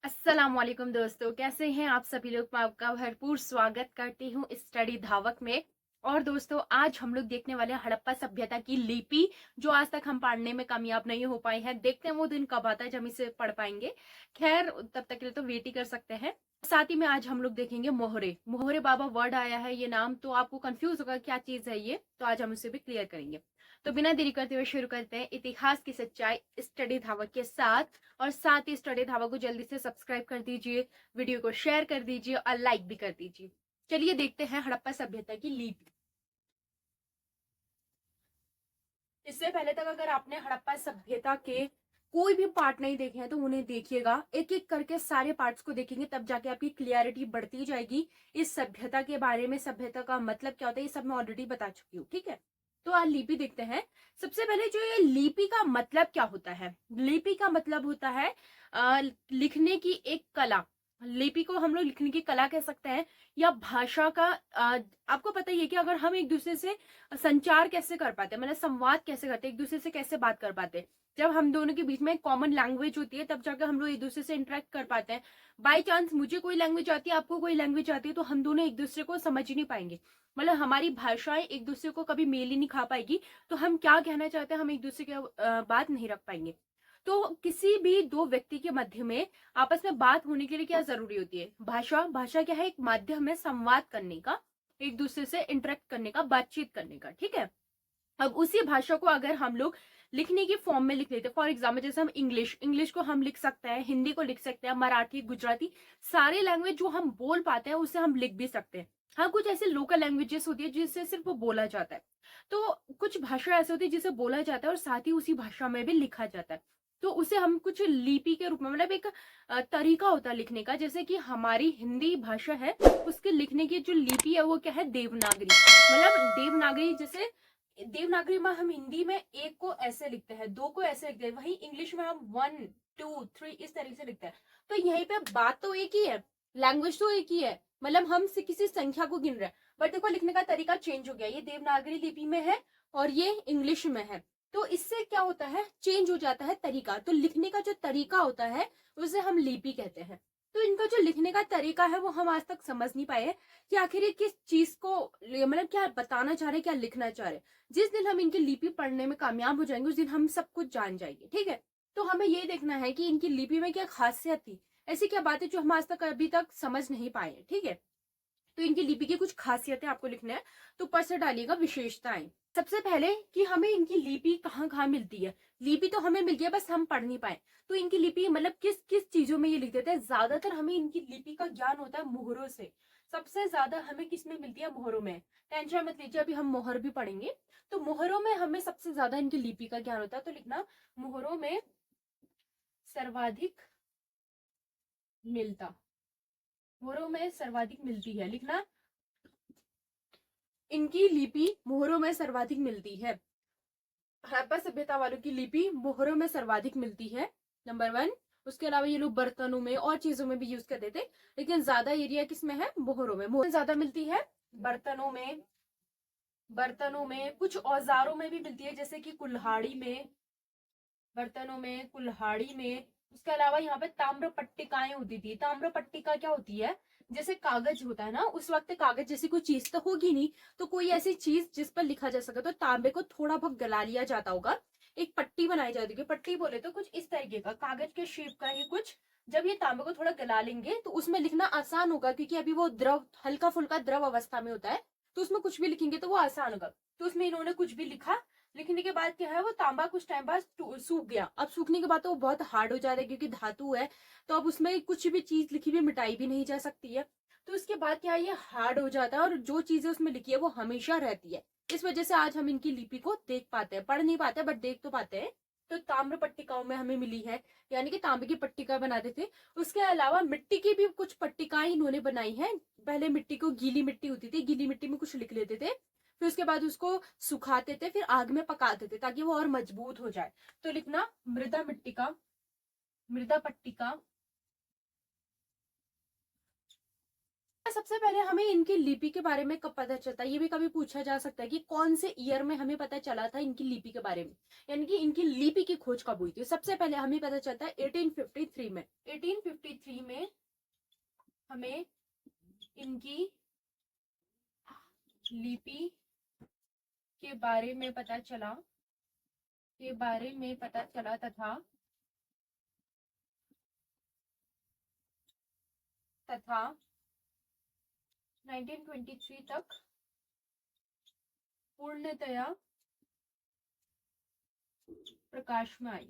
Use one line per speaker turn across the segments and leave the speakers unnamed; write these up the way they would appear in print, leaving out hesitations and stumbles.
अस्सलामुअलैकुम दोस्तों, कैसे हैं आप सभी लोग। मैं आपका भरपूर स्वागत करती हूँ स्टडी धावक में। और दोस्तों, आज हम लोग देखने वाले हैं हड़प्पा सभ्यता की लिपि, जो आज तक हम पढ़ने में कामयाब नहीं हो पाए हैं। देखते हैं वो दिन कब आता है जब हम इसे पढ़ पाएंगे। खैर, तब तक के लिए तो वेट ही कर सकते हैं। साथ ही में आज हम लोग देखेंगे मोहरे मोहरे बाबा वर्ड आया है ये नाम, तो आपको कंफ्यूज होगा क्या चीज है ये, तो आज हम उसे भी क्लियर करेंगे। तो बिना देरी करते हुए शुरू करते हैं इतिहास की सच्चाई स्टडी धावक के साथ। और साथ ही स्टडी धावा को जल्दी से सब्सक्राइब कर दीजिए, वीडियो को शेयर कर दीजिए और लाइक भी कर दीजिए। चलिए देखते हैं हड़प्पा सभ्यता की लिपि। इससे पहले तक अगर आपने हड़प्पा सभ्यता के कोई भी पार्ट नहीं देखे हैं तो उन्हें देखिएगा, एक एक करके सारे पार्ट्स को देखेंगे, तब जाके आपकी क्लियरिटी बढ़ती जाएगी इस सभ्यता के बारे में। सभ्यता का मतलब क्या होता है ये सब मैं ऑलरेडी बता चुकी हूँ, ठीक है। तो आज लिपि देखते हैं। सबसे पहले जो ये लिपि का मतलब क्या होता है। लिपि का मतलब होता है लिखने की एक कला। लिपि को हम लोग लिखने की कला कह सकते हैं, या भाषा का। आपको पता ही है कि अगर हम एक दूसरे से संचार कैसे कर पाते हैं, मतलब संवाद कैसे करते हैं, एक दूसरे से कैसे बात कर पाते हैं, जब हम दोनों के बीच में कॉमन लैंग्वेज होती है तब जाकर हम लोग एक दूसरे से इंटरेक्ट कर पाते हैं। बाई चांस मुझे कोई लैंग्वेज आती है, आपको कोई लैंग्वेज आती है, तो हम दोनों एक दूसरे को समझ ही नहीं पाएंगे। मतलब हमारी भाषाएं एक दूसरे को कभी मेल ही नहीं खा पाएगी, तो हम क्या कहना चाहते हैं हम एक दूसरे की बात नहीं रख पाएंगे। तो किसी भी दो व्यक्ति के मध्य में आपस में बात होने के लिए क्या जरूरी होती है, भाषा। भाषा क्या है, एक माध्यम है संवाद करने का, एक दूसरे से इंटरेक्ट करने का, बातचीत करने का, ठीक है। अब उसी भाषा को अगर हम लोग लिखने की फॉर्म में लिख लेते हैं, फॉर एग्जाम्पल जैसे हम इंग्लिश को हम लिख सकते हैं, हिंदी को लिख सकते हैं, मराठी, गुजराती, सारे लैंग्वेज जो हम बोल पाते हैं उसे हम लिख भी सकते हैं। हाँ, कुछ ऐसे लोकल लैंग्वेजेस होती है जिससे सिर्फ वो बोला जाता है। तो कुछ भाषा ऐसे होती है जिसे बोला जाता है और साथ ही उसी भाषा में भी लिखा जाता है। तो उसे हम कुछ लिपि के रूप में, मतलब एक तरीका होता है लिखने का। जैसे कि हमारी हिंदी भाषा है, उसके लिखने की जो लिपि है वो क्या है, देवनागरी। मतलब देवनागरी, जैसे देवनागरी में हम हिंदी में एक को ऐसे लिखते हैं, दो को ऐसे लिखते हैं, वहीं इंग्लिश में हम 1 2 3 इस तरीके से लिखते हैं। तो यहीं पे बात तो एक ही है, लैंग्वेज तो एक ही है, मतलब हम से किसी संख्या को गिन रहे हैं, बट देखो लिखने का तरीका चेंज हो गया। ये देवनागरी लिपि में है और ये इंग्लिश में है, तो इससे क्या होता है, चेंज हो जाता है तरीका। तो लिखने का जो तरीका होता है उसे हम लिपि कहते हैं। तो इनका जो लिखने का तरीका है वो हम आज तक समझ नहीं पाए कि आखिर ये किस चीज को, मतलब क्या बताना चाह रहे, क्या लिखना चाह रहे। जिस दिन हम इनकी लिपि पढ़ने में कामयाब हो जाएंगे उस दिन हम सब कुछ जान जाएंगे, ठीक है। तो हमें ये देखना है कि इनकी लिपि में क्या खासियत थी, ऐसी क्या बात है जो हम आज तक अभी तक समझ नहीं पाए, ठीक है। तो इनकी लिपि की कुछ खासियतें आपको लिखना है, तो ऊपर से डालिएगा विशेषताएं। सबसे पहले कि हमें इनकी लिपि कहाँ कहाँ मिलती है। लिपि तो हमें मिल गया, बस हम पढ़ नहीं पाए। तो इनकी लिपि मतलब किस किस चीजों में ये लिख देते हैं। ज्यादातर हमें इनकी लिपि का ज्ञान होता है मोहरों से। सबसे ज्यादा हमें किस में मिलती है, मोहरों में। टेंशन मत लीजिए, अभी हम मोहर भी पढ़ेंगे। तो मोहरों में हमें सबसे ज्यादा इनकी लिपि का ज्ञान होता है। तो लिखना, मोहरों में सर्वाधिक मिलता, मोहरों में सर्वाधिक मिलती है, लिखना। इनकी लिपि मोहरों में सर्वाधिक मिलती है। हड़प्पा सभ्यता वालों की लिपि मोहरों में सर्वाधिक मिलती है, नंबर 1। उसके अलावा ये लोग बर्तनों में और चीजों में भी यूज करते थे, लेकिन ज्यादा एरिया किसमें है, मोहरों में। मोहर ज्यादा मिलती है, बर्तनों में, बर्तनों में, कुछ औजारों में भी मिलती है, जैसे कि कुल्हाड़ी में, बर्तनों में, कुल्हाड़ी में। उसके अलावा यहाँ पे ताम्र पट्टिकाएं होती थी। ताम्र पट्टिका क्या होती है, जैसे कागज होता है ना, उस वक्त कागज जैसी कोई चीज तो होगी नहीं, तो कोई ऐसी चीज जिस पर लिखा जा सके, तो तांबे को थोड़ा बहुत गला लिया जाता होगा, एक पट्टी बनाई जाती है। पट्टी बोले तो कुछ इस तरीके का कागज के शेप का ही कुछ। जब ये तांबे को थोड़ा गला लेंगे तो उसमें लिखना आसान होगा, क्योंकि अभी वो द्रव, हल्का फुल्का द्रव अवस्था में होता है, तो उसमें कुछ भी लिखेंगे तो वो आसान होगा। तो उसमें इन्होंने कुछ भी लिखा, लिखने के बाद क्या है, वो तांबा कुछ टाइम बाद सूख गया। अब सूखने के बाद तो वो बहुत हार्ड हो जाता है, क्योंकि धातु है, तो अब उसमें कुछ भी चीज लिखी हुई मिटाई भी नहीं जा सकती है। तो उसके बाद क्या है, ये हार्ड हो जाता है, और जो चीजें उसमें लिखी है वो हमेशा रहती है। इस वजह से आज हम इनकी लिपि को देख पाते हैं, पढ़ नहीं पाते बट देख तो पाते हैं। तो ताम्र पट्टिकाओं में हमें मिली है, यानी कि तांबे की पट्टिका बनाते थे। उसके अलावा मिट्टी की भी कुछ पट्टिकाएं इन्होंने बनाई है। पहले मिट्टी को, गीली मिट्टी होती थी, गीली मिट्टी में कुछ लिख लेते थे, फिर उसके बाद उसको सुखाते थे, फिर आग में पकाते थे ताकि वो और मजबूत हो जाए। तो लिखना, मृदा मिट्टिका, मृदा पट्टिका, सबसे पहले हमें इनकी लिपि के बारे में कब पता चलता है, ये भी कभी पूछा जा सकता है कि कौन से ईयर में हमें पता चला था इनकी लिपि के बारे में, यानी कि इनकी लिपि की खोज कब हुई थी। सबसे पहले हमें पता चलता है 1853 में। 1853 में हमें इनकी लिपि के बारे में पता चला, तथा 1923 तक पूर्णतया प्रकाश में आई।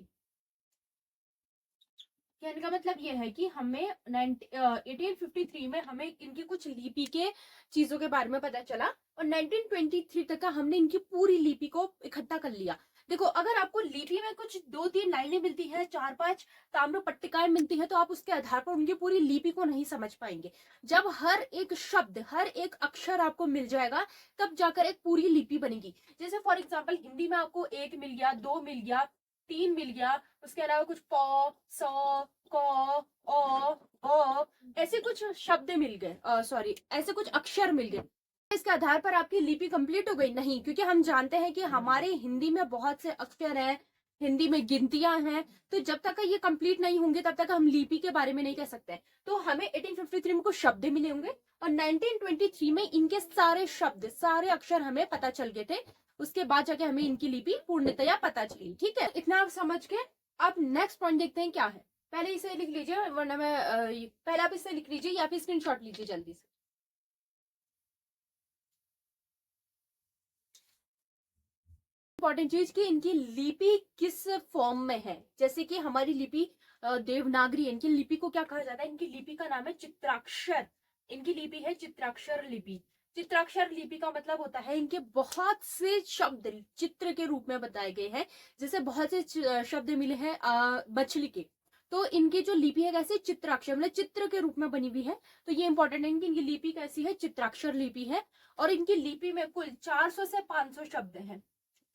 कहने का मतलब यह है कि हमें 1853 में हमें इनकी कुछ लिपि के चीजों के बारे में पता चला, और 1923 तक का हमने इनकी पूरी लिपि को इकट्ठा कर लिया। देखो, अगर आपको लिपि में कुछ 2-3 लाइनें मिलती हैं, 4-5 ताम्र पट्टिकाएं मिलती हैं, तो आप उसके आधार पर उनकी पूरी लिपि को नहीं समझ पाएंगे। जब हर एक शब्द, हर एक अक्षर आपको मिल जाएगा, तब जाकर एक पूरी लिपि बनेगी। जैसे फॉर एग्जाम्पल हिंदी में आपको 1 मिल गया, 2 मिल गया, 3 मिल गया, उसके अलावा कुछ प, स, क, अ, ऐसे कुछ शब्द मिल गए, सॉरी, ऐसे कुछ अक्षर मिल गए। इसके आधार पर आपकी लिपि कंप्लीट हो गई? नहीं, क्योंकि हम जानते हैं कि हमारे हिंदी में बहुत से अक्षर हैं, हिंदी में गिनतियां हैं, तो जब तक ये कंप्लीट नहीं होंगे तब तक हम लिपि के बारे में नहीं कह सकते। तो हमें 1853 में कुछ शब्द मिले होंगे, और 1923 में इनके सारे शब्द, सारे अक्षर हमें पता चल गए थे। उसके बाद जाके हमें इनकी लिपि पूर्णतया पता चली। ठीक है, इतना आप समझ के अब नेक्स्ट पॉइंट देखते हैं क्या है। पहले इसे लिख लीजिए, वरना मैं पहले आप इसे लिख लीजिए या फिर स्क्रीनशॉट लीजिए जल्दी से। इंपॉर्टेंट चीज कि इनकी लिपि किस फॉर्म में है। जैसे कि हमारी लिपि देवनागरी, इनकी लिपि को क्या कहा जाता है? इनकी लिपि का नाम है चित्राक्षर। इनकी लिपि है चित्राक्षर लिपि। चित्राक्षर लिपि का मतलब होता है इनके बहुत से शब्द चित्र के रूप में बताए गए हैं। जैसे बहुत से शब्द मिले हैं मछली के, तो इनकी जो लिपि है कैसे? चित्राक्षर, मतलब चित्र के रूप में बनी हुई है। तो ये इंपॉर्टेंट है कि इनकी लिपि कैसी है? चित्राक्षर लिपि है। और इनकी लिपि में कुल 400 से 500 शब्द हैं।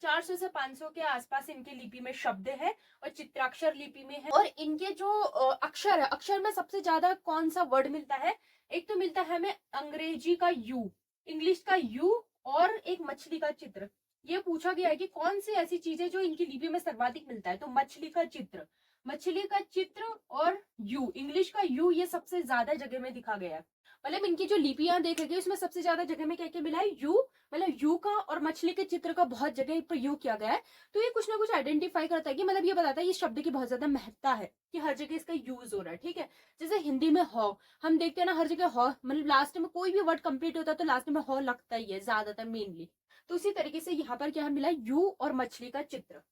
400 से 500 के आसपास इनकी लिपि में शब्द है, और चित्राक्षर लिपि में है। और इनके जो अक्षर है, अक्षर में सबसे ज्यादा कौन सा वर्ड मिलता है? एक तो मिलता है हमें अंग्रेजी का यू, इंग्लिश का यू, और एक मछली का चित्र। ये पूछा गया है कि कौन सी ऐसी चीज है जो इनकी लिपि में सर्वाधिक मिलता है, तो मछली का चित्र, मछली का चित्र और यू, इंग्लिश का यू, ये सबसे ज्यादा जगह में दिखा गया है। मतलब इनकी जो लिपियां देखेंगे उसमें सबसे ज्यादा जगह में क्या क्या मिला है? यू, मतलब यू का और मछली के चित्र का बहुत जगह प्रयोग किया गया है। तो ये कुछ ना कुछ आइडेंटिफाई करता है कि मतलब ये बताता है ये शब्द की बहुत ज्यादा महत्ता है कि हर जगह इसका यूज हो रहा है। ठीक है, जैसे हिंदी में हॉ, हम देखते हैं ना हर जगह हॉ, मतलब लास्ट में कोई भी वर्ड कंप्लीट होता है तो लास्ट में हॉ लगता ही है ज्यादातर, मेनली। तो उसी तरीके से यहाँ पर क्या मिला? यू और मछली का चित्र।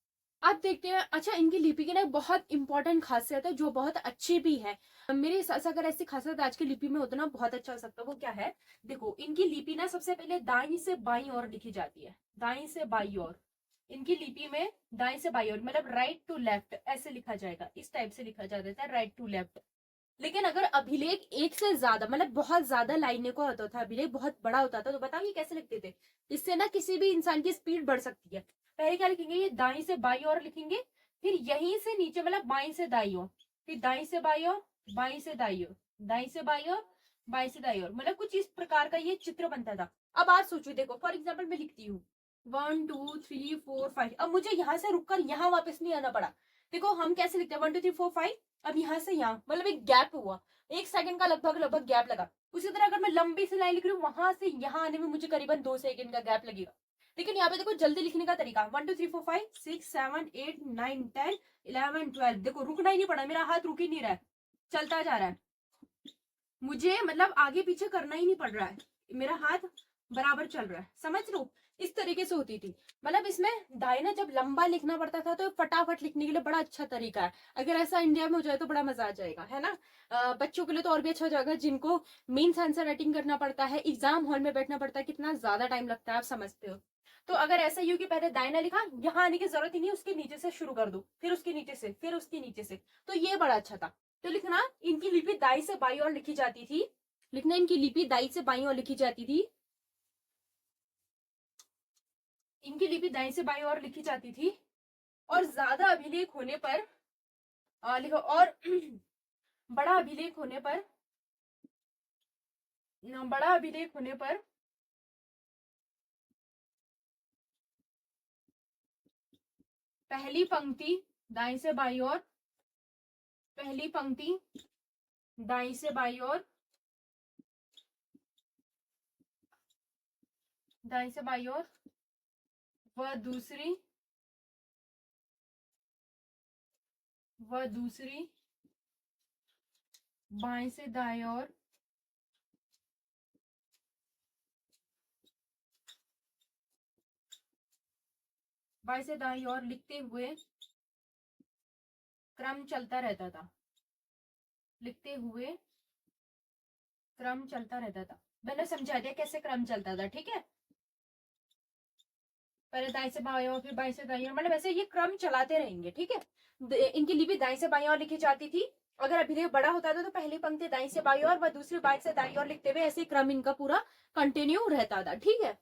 अब देखते हैं। अच्छा, इनकी लिपि की ना एक बहुत इंपॉर्टेंट खासियत है जो बहुत अच्छी भी है। मेरे हिसाब से अगर ऐसी खासियत आज की लिपि में होता ना, बहुत अच्छा हो सकता है। वो क्या है? देखो, इनकी लिपि ना सबसे पहले दाईं से बाईं ओर लिखी जाती है, दाईं से बाईं ओर। इनकी लिपि में दाईं से बाईं ओर मतलब राइट टू लेफ्ट ऐसे लिखा जाएगा, इस टाइप से लिखा जाता है, राइट टू लेफ्ट। लेकिन अगर अभिलेख एक से ज्यादा, मतलब बहुत ज्यादा लाइनें का होता था, अभिलेख बहुत बड़ा होता था, तो बताओ ये कैसे लिखते थे? इससे ना किसी भी इंसान की स्पीड बढ़ सकती है। पहले क्या लिखेंगे? ये दाई से बाई ओर लिखेंगे, फिर यहीं से नीचे मतलब बाई से दाई ओर, फिर दाई से बाई ओर, बाई से दाई ओर, दाई से बाई ओर, बाई से दाई ओर, मतलब कुछ इस प्रकार का ये चित्र बनता था। अब आज सोचो, देखो फॉर एग्जाम्पल मैं लिखती हूँ 1 2 3 4 5, अब मुझे यहाँ से रुककर यहाँ वापस नहीं आना पड़ा। देखो हम कैसे लिखते हैं 1 2 3 4 5, अब यहाँ से यहाँ मतलब एक गैप हुआ, 1 सेकंड का लगभग लगभग गैप लगा। उसी तरह अगर मैं लंबी सी लाइन लिख रही हूँ, वहां से यहाँ आने में मुझे करीबन 2 सेकंड का गैप लगेगा। लेकिन यहाँ पे देखो जल्दी लिखने का तरीका, 1 2 3 4 5 6 7 8 9 10 11 12, देखो रुकना ही नहीं पड़ा, मेरा हाथ रुक ही नहीं रहा है, चलता जा रहा है। मुझे मतलब आगे पीछे करना ही नहीं पड़ रहा है, मेरा हाथ बराबर चल रहा है, समझ लो। इस तरीके से होती थी। मतलब इसमें दायना जब लंबा लिखना पड़ता था तो फटाफट लिखने के लिए बड़ा अच्छा तरीका है। अगर ऐसा इंडिया में हो जाए तो बड़ा मजा आ जाएगा, है ना। बच्चों के लिए तो और भी अच्छा हो जाएगा जिनको मेंस आंसर राइटिंग करना पड़ता है, एग्जाम हॉल में बैठना पड़ता है, कितना ज्यादा टाइम लगता है, आप समझते हो। तो अगर ऐसा ही हो कि पहले दायना लिखा, यहाँ आने की जरूरत ही नहीं, उसके नीचे से शुरू कर दो, फिर उसके नीचे से, फिर उसके नीचे से, तो ये बड़ा अच्छा था। तो लिखना, इनकी लिपि दाई से बाई और लिखी जाती थी। लिखना, इनकी लिपि दाई से बाई और लिखी जाती थी। इनकी लिपि दाई से बाई और लिखी जाती थी। और ज्यादा अभिलेख होने पर लिखो, और बड़ा अभिलेख होने पर बड़ा अभिलेख होने पर पहली पंक्ति दाईं से बाईं ओर, पहली पंक्ति दाईं से बाईं ओर, दाईं से बाईं ओर, व दूसरी बाएं से दाएं ओर, बाएं से दाईं ओर लिखते हुए क्रम चलता रहता था, लिखते हुए क्रम चलता रहता था। मैंने समझा दिया कैसे क्रम चलता था, ठीक है। पहले दाएं से बाएं ओर, फिर बाएं से दाईं ओर, मतलब ऐसे ये क्रम चलाते रहेंगे, ठीक है। इनकी लिपि दाएं से बाईं ओर लिखी जाती थी। अगर अभिलेख बड़ा होता था तो पहली पंक्ति दाईं से बाईं ओर व दूसरी बाएं से दाईं ओर लिखते हुए ऐसे क्रम इनका पूरा कंटिन्यू रहता था, ठीक है।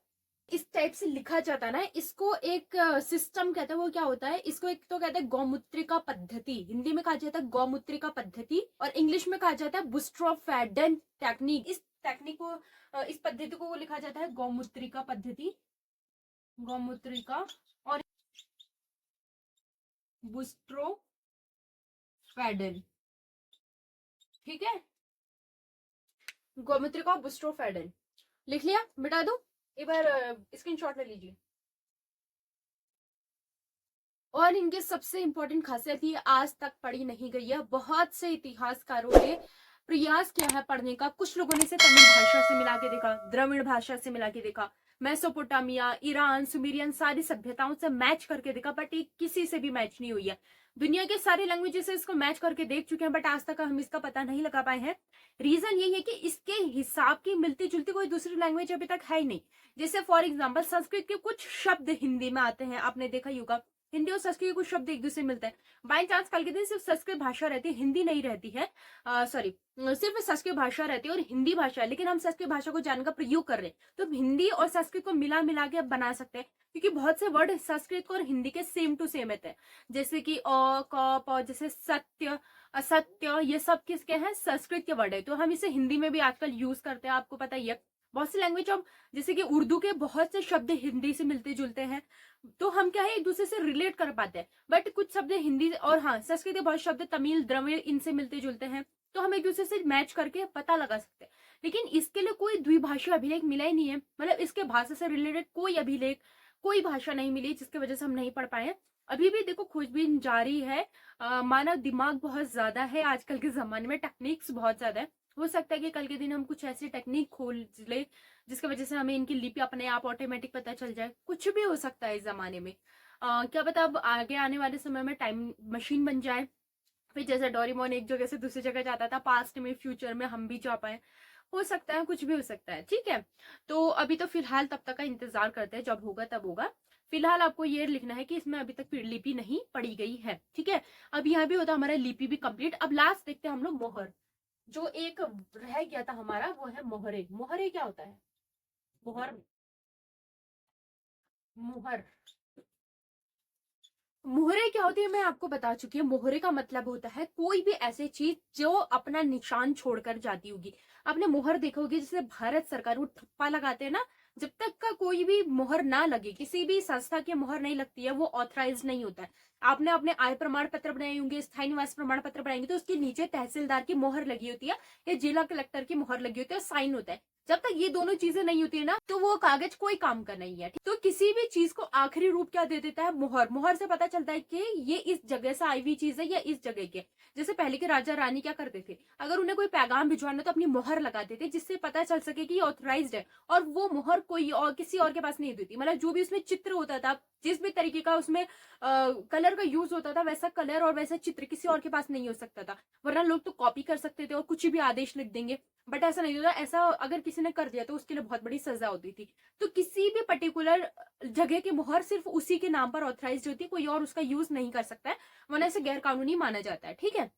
इस टाइप से लिखा जाता ना, इसको एक सिस्टम कहते हैं। वो क्या होता है, इसको एक तो कहते हैं गौमूत्रिका पद्धति, हिंदी में कहा जाता है गौमूत्रिका पद्धति, और इंग्लिश में कहा जाता है बुस्ट्रोफेडन टेक्निक। इस टेक्निक को, इस पद्धति को लिखा जाता है गौमूत्रिका पद्धति, गौमूत्रिका, और बुस्ट्रोफेडन, ठीक है। गौमूत्रिका और बुस्ट्रोफेडन लिख लिया, मिटा दो एक बार, स्क्रीनशॉट ले लीजिए। और इनके सबसे इंपॉर्टेंट खासियत ये आज तक पढ़ी नहीं गई है। बहुत से इतिहासकारों ने प्रयास किया है पढ़ने का। कुछ लोगों ने इसे तमिल भाषा से मिला के देखा, द्रविड़ भाषा से मिला के देखा, मेसोपोटामिया, ईरान, सुमेरियन सारी सभ्यताओं से मैच करके देखा, बट ये किसी से भी मैच नहीं हुई है। दुनिया के सारे लैंग्वेजेस से इसको मैच करके देख चुके हैं, बट आज तक हम इसका पता नहीं लगा पाए हैं। रीजन यही है कि इसके हिसाब की मिलती जुलती कोई दूसरी लैंग्वेज अभी तक है ही नहीं। जैसे फॉर एग्जाम्पल संस्कृत के कुछ शब्द हिंदी में आते हैं, आपने देखा ही होगा। हिंदी और संस्कृत के कुछ शब्द एक दूसरे मिलते हैं। बाई चांस कल के दिन सिर्फ संस्कृत भाषा रहती है, हिंदी नहीं रहती है, सॉरी सिर्फ संस्कृत भाषा रहती है और हिंदी भाषा है, लेकिन हम संस्कृत भाषा को जानने का प्रयोग कर रहे हैं, तो हिंदी और संस्कृत को मिला मिला के बना सकते हैं, क्योंकि बहुत से वर्ड संस्कृत को और हिंदी के सेम टू सेम है। जैसे कि अ, क, प, जैसे सत्य, असत्य, ये सब किसके हैं, संस्कृत के वर्ड है, तो हम इसे हिंदी में भी आजकल यूज करते हैं, आपको पता ही है। बहुत सी लैंग्वेज अब, जैसे कि उर्दू के बहुत से शब्द हिंदी से मिलते जुलते हैं, तो हम क्या है एक दूसरे से रिलेट कर पाते हैं। बट कुछ शब्द हिंदी और हाँ संस्कृत के बहुत शब्द तमिल, द्रविड़ इनसे मिलते जुलते हैं, तो हम एक दूसरे से मैच करके पता लगा सकते हैं। लेकिन इसके लिए कोई द्विभाषी अभिलेख मिला ही नहीं है, मतलब इसके भाषा से रिलेटेड कोई अभिलेख, कोई भाषा नहीं मिली, जिसकी वजह से हम नहीं पढ़ पाए। अभी भी देखो खोजबीन जारी है। मानव दिमाग बहुत ज्यादा है आजकल के जमाने में, टेक्निक्स बहुत ज्यादा है। हो सकता है कि कल के दिन हम कुछ ऐसी टेक्निक खोल ले जिसकी वजह से हमें इनकी लिपि अपने आप ऑटोमेटिक पता चल जाए, कुछ भी हो सकता है इस जमाने में। क्या पता अब आगे आने वाले समय में टाइम मशीन बन जाए, फिर जैसे डोरेमोन एक जगह से दूसरी जगह जाता था, पास्ट में फ्यूचर में हम भी जा पाए, हो सकता है, कुछ भी हो सकता है, ठीक है। तो अभी तो फिलहाल तब तक का इंतजार करते हैं, जब होगा तब होगा। फिलहाल आपको ये लिखना है कि इसमें अभी तक लिपि नहीं पड़ी गई है, ठीक है। अब यहाँ भी होता हमारा लिपि भी कंप्लीट। अब लास्ट देखते हैं हम लोग मोहर, जो एक रह गया था हमारा, वो है मोहरे। मोहरे क्या होता है, मोहर, मुहर, मोहरे क्या होती है मैं आपको बता चुकी हूँ। मोहरे का मतलब होता है कोई भी ऐसी चीज जो अपना निशान छोड़कर जाती होगी। आपने मोहर देखा होगी, जैसे भारत सरकार वो ठप्पा लगाते हैं ना, जब तक का कोई भी मोहर ना लगे, किसी भी संस्था की मोहर नहीं लगती है, वो ऑथराइज नहीं होता है। आपने अपने आय प्रमाण पत्र बनाए होंगे, स्थायी निवास प्रमाण पत्र बनाएंगे, तो उसके नीचे तहसीलदार की मोहर लगी होती है या जिला कलेक्टर की मोहर लगी होती है, साइन होता है। जब तक ये दोनों चीजें नहीं होती है ना, तो वो कागज कोई काम का नहीं है। तो किसी भी चीज को आखिरी रूप क्या दे देता है, मोहर। मोहर से पता चलता है कि ये इस जगह से आई हुई चीज है या इस जगह की। जैसे पहले के राजा रानी क्या करते थे, अगर उन्हें कोई पैगाम भिजवाना तो अपनी मोहर लगाते थे, जिससे पता चल सके कि ऑथराइज्ड है। और वो मोहर कोई और किसी और के पास नहीं होती थी, मतलब जो भी उसमें चित्र होता था, जिस भी तरीके का उसमें कलर का यूज होता था, वैसा कलर और वैसा चित्र किसी और के पास नहीं हो सकता था। वरना लोग तो कॉपी कर सकते थे और कुछ भी आदेश लिख देंगे, बट ऐसा नहीं होता। ऐसा अगर किसी ने कर दिया तो उसके लिए बहुत बड़ी सजा होती थी। तो किसी भी पर्टिकुलर जगह की मोहर सिर्फ उसी के नाम पर ऑथराइज होती है, कोई और उसका यूज नहीं कर सकता है, वरना इसे गैर कानूनी माना जाता है, ठीक है।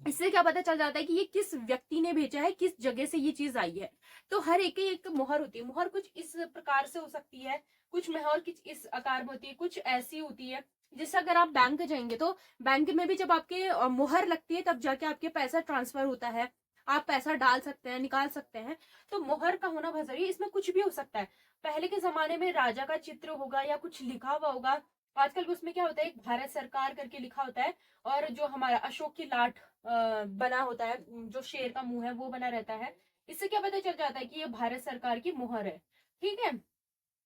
इससे क्या पता चल जाता है कि ये किस व्यक्ति ने भेजा है, किस जगह से ये चीज आई है। तो हर एक की एक मोहर होती है। मोहर कुछ इस प्रकार से हो सकती है, कुछ मोहर कुछ इस आकार में होती है, कुछ ऐसी होती है। जैसे अगर आप बैंक जाएंगे तो बैंक में भी जब आपके मोहर लगती है तब जाके आपके पैसा ट्रांसफर होता है। आप पैसा डाल सकते हैं, निकाल सकते हैं। तो मोहर का होना बहुत जरूरी है। इसमें कुछ भी हो सकता है। पहले के जमाने में राजा का चित्र होगा या कुछ लिखा हुआ होगा। आजकल उसमें क्या होता है, एक भारत सरकार करके लिखा होता है, और जो हमारा अशोक की लाट बना होता है, जो शेर का मुंह है वो बना रहता है। इससे क्या पता चल जाता है कि ये भारत सरकार की मोहर है। ठीक है।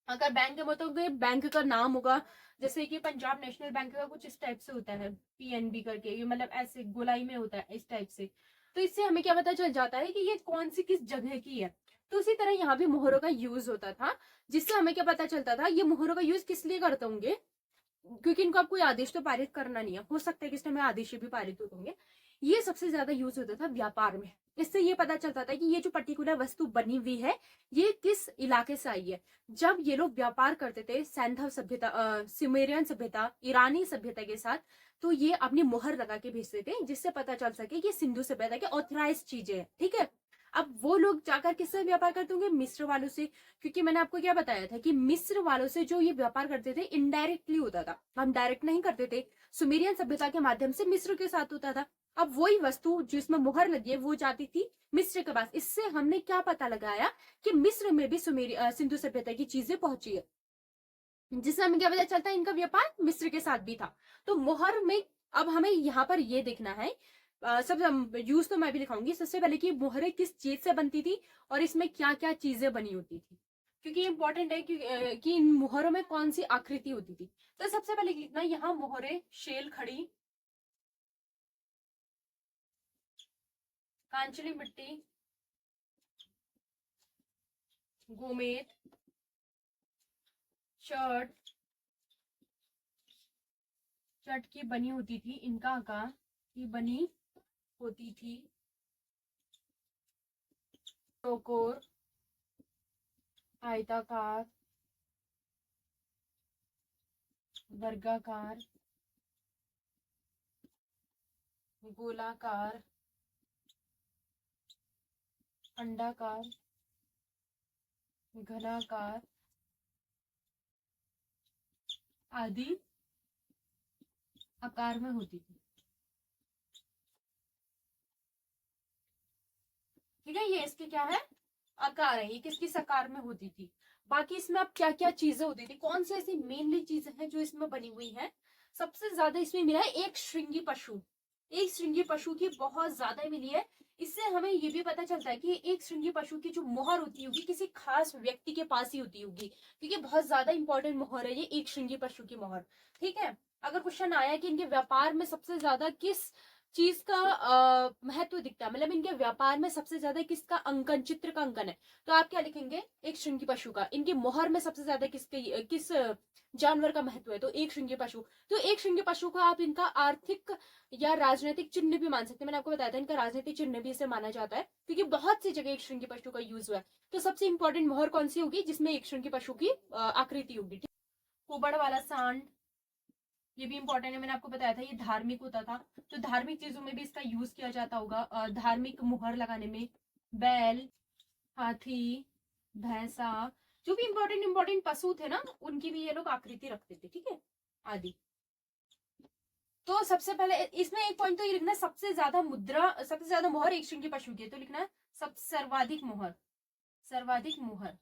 अगर बैंक में तो बैंक का नाम होगा, जैसे कि पंजाब नेशनल बैंक का कुछ इस टाइप से होता है, पीएनबी करके, ये मतलब ऐसे गोलाई में होता है इस टाइप से। तो इससे हमें क्या पता चल जाता है कि ये कौन सी किस जगह की है। तो उसी तरह यहाँ भी मोहरों का यूज होता था, जिससे हमें क्या पता चलता था ये मोहरों का यूज किस लिए करते होंगे, क्योंकि इनको अब कोई आदेश तो पारित करना नहीं है, हो सकता है कि इस टाइम आदेश भी पारित होंगे। ये सबसे ज्यादा यूज होता था व्यापार में। इससे ये पता चलता था कि ये जो पर्टिकुलर वस्तु बनी हुई है ये किस इलाके से आई है। जब ये लोग व्यापार करते थे सैंधव सभ्यता, सुमेरियन सभ्यता, ईरानी सभ्यता के साथ, तो ये अपनी मोहर लगा के भेजते थे, जिससे पता चल सके कि सिंधु सभ्यता के ऑथराइज चीजें हैं। ठीक है। अब वो लोग जाकर किससे व्यापार करते होंगे, मिस्र वालों से, क्योंकि मैंने आपको क्या बताया था कि मिस्र वालों से जो ये व्यापार करते थे इनडायरेक्टली होता था, हम डायरेक्ट नहीं करते थे। सुमेरियन सभ्यता के माध्यम से मिस्र के साथ होता था। अब वही वस्तु जिसमें मुहर लगी है वो जाती थी मिस्र के पास। इससे हमने क्या पता लगाया कि मिस्र में भी सिंधु सभ्यता की चीजें पहुंची है, जिससे हमें क्या पता चलता है इनका व्यापार मिस्र के साथ भी था। तो मोहर में अब हमें यहाँ पर ये देखना है, सब यूज तो मैं भी दिखाऊंगी। सबसे पहले कि मोहरें किस चीज से बनती थी और इसमें क्या क्या चीजें बनी होती थी, क्योंकि इंपॉर्टेंट है कि इन मोहरों में कौन सी आकृति होती थी। तो सबसे पहले लिखना यहाँ मोहरें शेल खड़ी, कांचली मिट्टी, गोमेद, शर्ट, चट की बनी होती थी, इनका आकार की बनी होती थी, चौकोर, आयताकार, वर्गाकार, गोलाकार, अंडाकार, घनाकार आदि आकार में होती थी। ठीक है, ये इसके क्या है, आकार है, ये किस किस आकार में होती थी। बाकी इसमें अब क्या क्या चीजें होती थी, कौन सी ऐसी मेनली चीजें हैं जो इसमें बनी हुई है। सबसे ज्यादा इसमें मिला है एक श्रृंगी पशु। एक श्रृंगी पशु की बहुत ज्यादा मिली है। इससे हमें ये भी पता चलता है कि एक श्रृंगी पशु की जो मोहर होती होगी किसी खास व्यक्ति के पास ही होती होगी, क्योंकि बहुत ज्यादा इंपॉर्टेंट मोहर है ये एक श्रृंगी पशु की मोहर। ठीक है। अगर क्वेश्चन आया कि इनके व्यापार में सबसे ज्यादा किस चीज का महत्व दिखता है, मतलब इनके व्यापार में सबसे ज्यादा किसका अंकन, चित्र का अंकन है, तो आप क्या लिखेंगे, एक श्रृंगी पशु का। इनकी मोहर में सबसे ज्यादा किसके, किस जानवर का महत्व है, तो एक श्रृंगी पशु। तो एक श्रृंगी पशु का आप इनका आर्थिक या राजनीतिक चिन्ह भी मान सकते हैं। मैंने आपको बताया था इनका राजनीतिक चिन्ह भी इसे माना जाता है, क्योंकि बहुत सी जगह एक श्रृंगी पशु का यूज हुआ है। तो सबसे इंपॉर्टेंट मोहर कौन सी होगी, जिसमें एक श्रृंगी पशु की आकृति होगी। कुबड़ वाला सांड, ये भी इंपॉर्टेंट है, मैंने आपको बताया था ये धार्मिक होता था, तो धार्मिक चीजों में भी इसका यूज किया जाता होगा, धार्मिक मुहर लगाने में। बैल, हाथी, भैंसा, जो भी इंपॉर्टेंट इंपॉर्टेंट पशु थे ना उनकी भी ये लोग आकृति रखते थे। ठीक है, आदि। तो सबसे पहले इसमें एक पॉइंट तो ये लिखना, सबसे ज्यादा मुद्रा, सबसे ज्यादा मोहर एक श्रृंगी पशु की है, तो लिखना है सब सर्वाधिक मोहर, सर्वाधिक मोहर।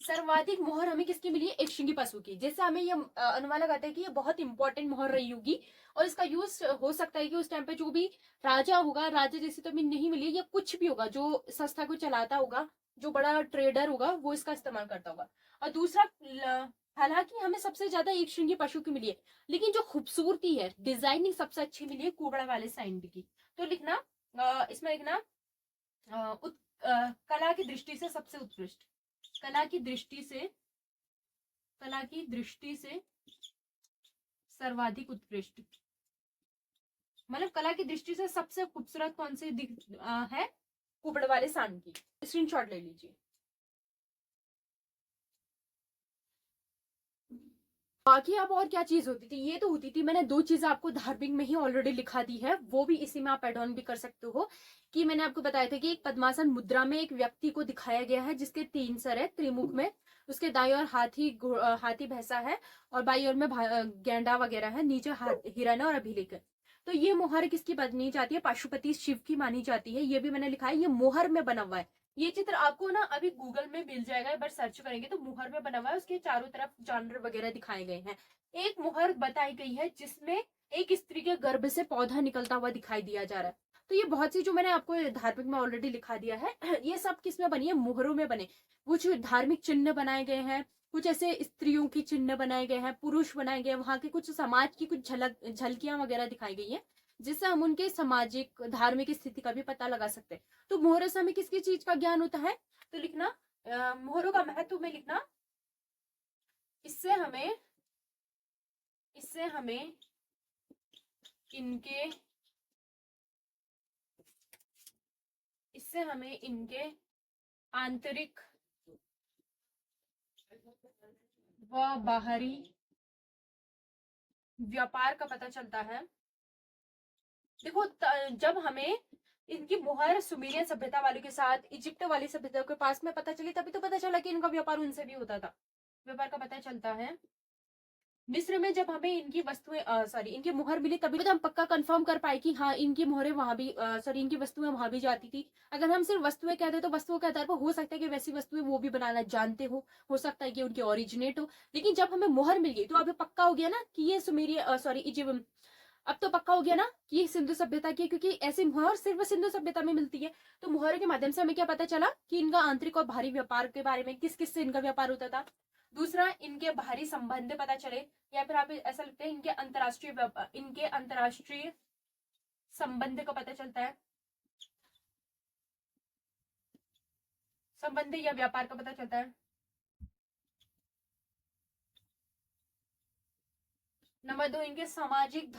सर्वाधिक मोहर हमें किसकी मिली है, एक श्रृंगी पशु की। जैसे हमें ये अनुमान लगाता है कि ये बहुत इंपॉर्टेंट मोहर रही होगी, और इसका यूज हो सकता है कि उस टाइम पे जो भी राजा होगा, राजा जैसे तो हमें नहीं मिली, या कुछ भी होगा जो संस्था को चलाता होगा, जो बड़ा ट्रेडर होगा वो इसका इस्तेमाल करता होगा। और दूसरा, हालांकि हमें सबसे ज्यादा एक श्रृंगी पशु की मिली है, लेकिन जो खूबसूरती है, डिजाइनिंग सबसे अच्छी मिली है कुबड़ा वाले सांड की। तो लिखना, इसमें लिखना कला की दृष्टि से सबसे उत्कृष्ट, कला की दृष्टि से, कला की दृष्टि से सर्वाधिक उत्कृष्ट, मतलब कला की दृष्टि से सबसे खूबसूरत कौन सी है, कुबड़ वाले सांड की। स्क्रीनशॉट ले लीजिए। बाकी अब और क्या चीज होती थी, ये तो होती थी, मैंने दो चीजें आपको धार्मिक में ही ऑलरेडी लिखा दी है, वो भी इसी में आप एड ऑन भी कर सकते हो। कि मैंने आपको बताया था कि एक पद्मासन मुद्रा में एक व्यक्ति को दिखाया गया है जिसके तीन सर है त्रिमुख में, उसके दाई और हाथी भैंसा है, और बाई और में गैंडा वगैरह है, नीचे हिरण है और अभिलेख है। तो ये मोहर किसकी बनी जाती है, पशुपति शिव की मानी जाती है। ये भी मैंने लिखा है, ये मोहर में बना हुआ है। ये चित्र आपको ना अभी गूगल में मिल जाएगा, एक बार सर्च करेंगे तो मोहर में बना हुआ है, उसके चारों तरफ जानवर वगैरह दिखाए गए हैं। एक मोहर बताई गई है जिसमें एक स्त्री के गर्भ से पौधा निकलता हुआ दिखाई दिया जा रहा है। तो ये बहुत सी जो मैंने आपको धार्मिक में ऑलरेडी लिखा दिया है, ये सब किस में बनी है, मोहरों में बने। कुछ धार्मिक चिन्ह बनाए गए हैं, कुछ ऐसे स्त्रियों की चिन्ह बनाए गए हैं, पुरुष बनाए गए हैं, वहां के कुछ समाज की कुछ झलकियां वगैरह दिखाई गई है, जिससे हम उनके सामाजिक धार्मिक स्थिति का भी पता लगा सकते हैं। तो मोहरों से हमें किसकी चीज का ज्ञान होता है, तो लिखना मोहरों का महत्व में लिखना, इससे हमें इनके इससे हमें इनके आंतरिक व बाहरी व्यापार का पता चलता है। देखो जब हमें इनकी मोहर सुमेरियन सभ्यता वालों के साथ इजिप्ट वाली सभ्यता के पास में पता चली, तभी तो पता चला कि इनका व्यापार उनसे भी होता था, व्यापार का पता चलता है। मिस्र में जब हमें इनकी वस्तुएं इनकी मोहर मिली, तभी तो हम पक्का कंफर्म कर पाए कि हाँ इनकी मोहरें वहां भी इनकी वस्तुएं वहां भी जाती थी। अगर हम सिर्फ वस्तुएं कहते तो वस्तुओं के आधार पर हो सकता है कि वैसी वस्तुएं वो भी बनाना जानते हो सकता है कि उनकी ओरिजिनेट हो। लेकिन जब हमें मोहर मिल गई तो अभी पक्का हो गया ना कि ये इजिप्ट, अब तो पक्का हो गया ना कि ये सिंधु सभ्यता की, क्योंकि ऐसी मोहर सिर्फ सिंधु सभ्यता में मिलती है। तो मोहर के माध्यम से हमें क्या पता चला कि इनका आंतरिक और बाहरी व्यापार के बारे में, किस किस से इनका व्यापार होता था। दूसरा, इनके बाहरी संबंध पता चले, या फिर आप ऐसा लिखते हैं इनके अंतरराष्ट्रीय संबंध का पता चलता है, संबंध या व्यापार का पता चलता है। नंबर 2, इनके सामाजिक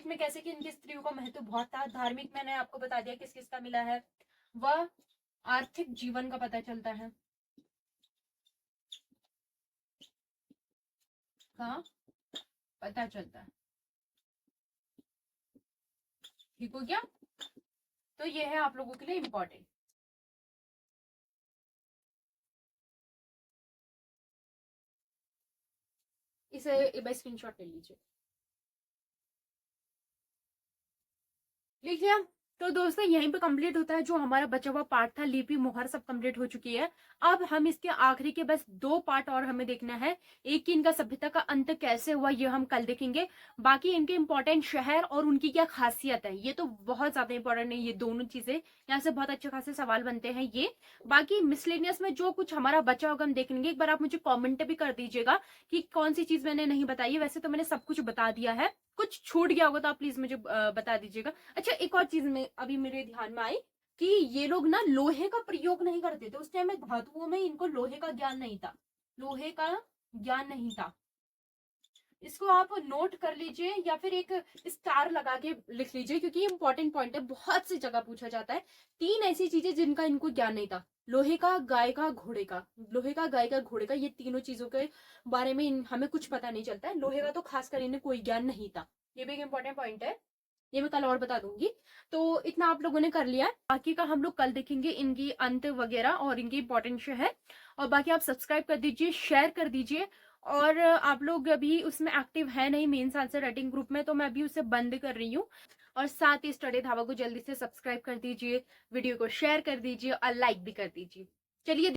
में कैसे कि इनकी स्त्रियों का महत्व बहुत था। धार्मिक मैंने आपको बता दिया किस किस का मिला है। वह आर्थिक जीवन का पता चलता है, का पता चलता है। ठीक हो गया, तो ये है आप लोगों के लिए इंपॉर्टेंट। इसे एक बार स्क्रीनशॉट ले लीजिए, लिख लिया। तो दोस्तों यहीं पे कंप्लीट होता है जो हमारा बचा हुआ पार्ट था, लिपि मोहर सब कंप्लीट हो चुकी है। अब हम इसके आखिरी के बस 2 पार्ट और हमें देखना है। एक कि इनका सभ्यता का अंत कैसे हुआ, ये हम कल देखेंगे। बाकी इनके इंपॉर्टेंट शहर और उनकी क्या खासियत है, ये तो बहुत ज्यादा इंपॉर्टेंट है। ये दोनों चीजें यहाँ से बहुत अच्छे खासे सवाल बनते हैं ये। बाकी मिसलेनियस में जो कुछ हमारा बचा होगा हम देखेंगे। एक बार आप मुझे कॉमेंट भी कर दीजिएगा कि कौन सी चीज मैंने नहीं बताई है। वैसे तो मैंने सब कुछ बता दिया है, कुछ छूट गया होगा तो आप प्लीज मुझे बता दीजिएगा। अच्छा, एक और चीज में अभी मेरे ध्यान में आई कि ये लोग ना लोहे का प्रयोग नहीं करते थे उस टाइम में, धातुओं में इनको लोहे का ज्ञान नहीं था, लोहे का ज्ञान नहीं था। इसको आप नोट कर लीजिए या फिर एक स्टार लगा के लिख लीजिए, क्योंकि ये इंपॉर्टेंट पॉइंट है, बहुत सी जगह पूछा जाता है। 3 ऐसी चीजें जिनका इनको ज्ञान नहीं था, लोहे का, गाय का, घोड़े का। लोहे का, गाय का, घोड़े का, ये तीनों चीजों के बारे में हमें कुछ पता नहीं चलता है। लोहे का तो खासकर इन्हें कोई ज्ञान नहीं था, ये भी एक इंपॉर्टेंट पॉइंट है, ये मैं कल और बता दूंगी। तो इतना आप लोगों ने कर लिया है, बाकी का हम लोग कल देखेंगे, इनकी अंत वगैरह और इनकी इंपॉर्टेंस है। और बाकी आप सब्सक्राइब कर दीजिए, शेयर कर दीजिए। और आप लोग अभी उसमें एक्टिव है नहीं, मेंस आंसर राइटिंग ग्रुप में, तो मैं अभी उसे बंद कर रही हूँ। और साथ ही स्टडी धावा को जल्दी से सब्सक्राइब कर दीजिए, वीडियो को शेयर कर दीजिए और लाइक भी कर दीजिए। चलिए।